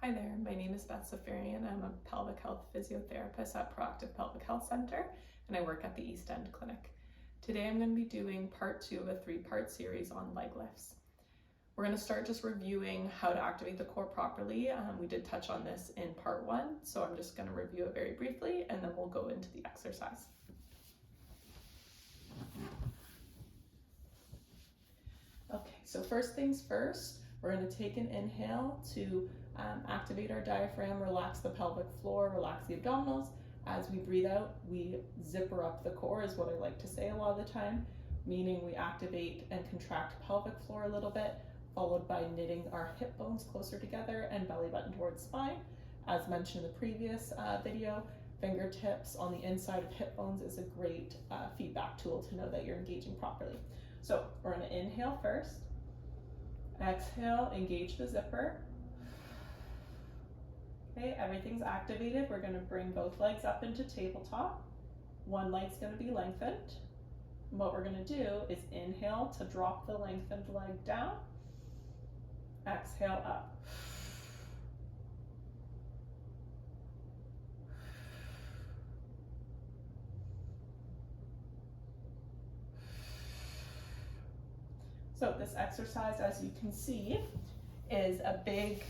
Hi there, my name is Beth. I'm a pelvic health physiotherapist at Proactive Pelvic Health Center, and I work at the East End Clinic. Today I'm going to be doing part 2 of a 3-part series on leg lifts. We're going to start just reviewing how to activate the core properly. We did touch on this in part 1, so I'm just going to review it very briefly and then we'll go into the exercise. Okay, so first things first, we're going to take an inhale to activate our diaphragm, relax the pelvic floor, relax the abdominals. As we breathe out, we zipper up the core, is what I like to say a lot of the time, meaning we activate and contract pelvic floor a little bit, followed by knitting our hip bones closer together and belly button towards spine. As mentioned in the previous video, fingertips on the inside of hip bones is a great feedback tool to know that you're engaging properly. So we're going to inhale first, exhale, engage the zipper. Okay, everything's activated. We're going to bring both legs up into tabletop. One leg's going to be lengthened. And what we're going to do is inhale to drop the lengthened leg down. Exhale up. So this exercise, as you can see, is a big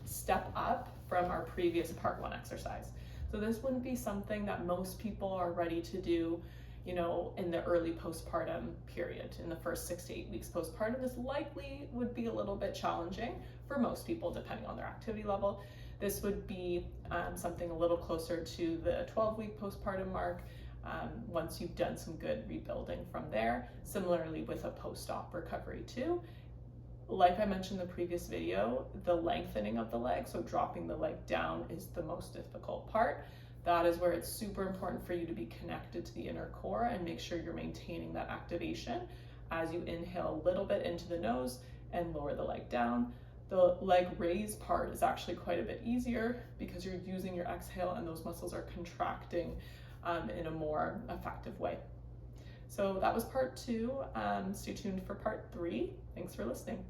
step up from our previous part 1 exercise. So this wouldn't be something that most people are ready to do, in the early postpartum period. In the first 6 to 8 weeks postpartum, this likely would be a little bit challenging for most people, depending on their activity level. This would be something a little closer to the 12-week postpartum mark, once you've done some good rebuilding from there. Similarly with a post-op recovery too. Like I mentioned in the previous video, the lengthening of the leg, so dropping the leg down, is the most difficult part. That is where it's super important for you to be connected to the inner core and make sure you're maintaining that activation as you inhale a little bit into the nose and lower the leg down. The leg raise part is actually quite a bit easier because you're using your exhale and those muscles are contracting in a more effective way. So that was part 2. Stay tuned for part 3. Thanks for listening.